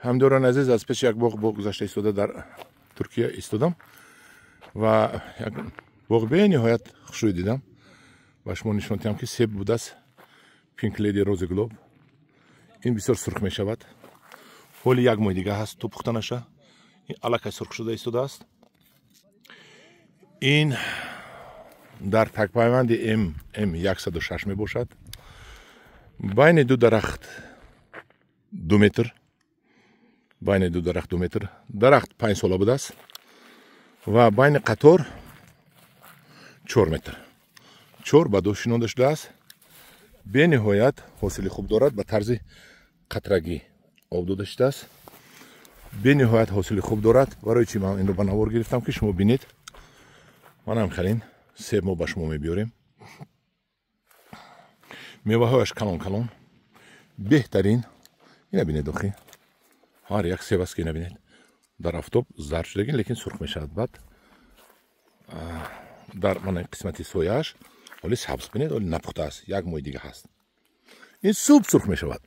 ҳамдорон азиз, аз пеш як боғ гузашта истода дар Туркия истодам ва як боғ бениҳоят хушрӯй дидам ва шумо нишон диҳам ки себ будааст. Pink Lady Rose Globe. ин бисёр сурх мешавад. ҳоли як моҳи дига ҳаст ту пухта наша. ин аллакай сурх шуда истодааст. ин дар такпайванди М106 мебошад. байни ду дарахт 2 метр. байни ду дарахт 2 метр. дарахт 5 сола будааст ва байни қатор 4 метр. 4 ба 2 шинонда шудааст. бениҳоят ҳосили хуб дорад ба тарзи қатрагӣ об дода шудааст. бениҳоят ҳосили хуб дорад. барои чӣ ман инро ба навор гирифтам ки шумо бинед. ман ҳамхарин себ мо ба шумо мебиёрем. меваҳояш калон калон беҳтарин. ина бинед охи ҳар як себ аст ки ина бинед дар афтоб зард шудагин лекин сурх мешавад. баъд дар мана қисмати сояаш ҳоли сабз бинед, ҳоли напухтааст, як моҳи дига ҳаст. ин суб сурх мешавад.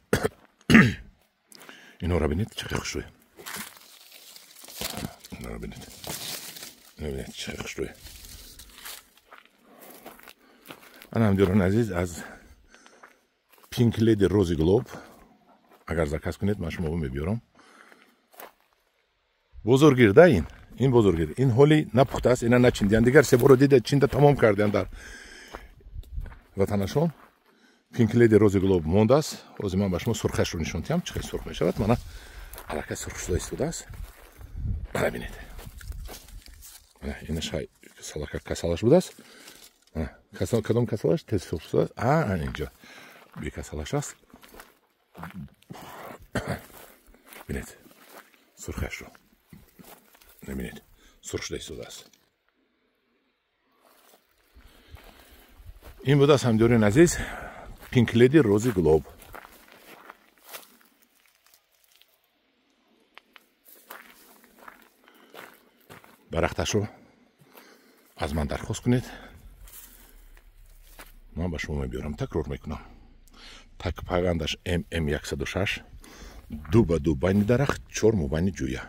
инора бинед чӣ хушрӯй. инора бинед. ина бинед чӣ хушрӯй. ана ҳамдиёрони азиз аз Pink Lady Rose Globe агар заказ кунед ман шуморо мебиёрам. бозоргирда ин бозоргир. ин ҳоли напухтааст, ина начиндиян. дигар себоро дидед чинда тамом кардиян дар ватанашон. Pink Lady Rose Globe мондааст. ҳозир ман ба шумо сурхашро нишон диҳам чӣ хел сурх мешавад. мана аллакай сурх шуда истодааст. мана бинед. мана ина шай салака касалаш будааст. кадом касалаш тез сурх шудааст. инҷо бекасалаш аст. бинед сурхашро. бинед сурх шуда истодааст. ин будааст ҳамдиёрин азиз Pink Lady Rose Globe. барахташро аз ман дархост кунед. ман ба шумо мебиёрам. такрор мекунам. такпайвандаш М106 2 ба 2 байни дарахт 4 мобайни ҷӯя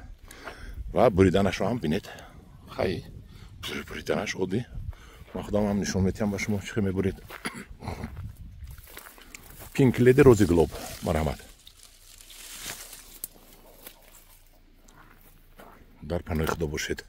ва буриданашро ҳам бинед. хай буриданаш оддӣ. ман худам ҳам нишон медиҳам ба шумо чӣ хел мебуред. Pink Lady Rose Globe. марҳамат. дар паноҳи худо бошед.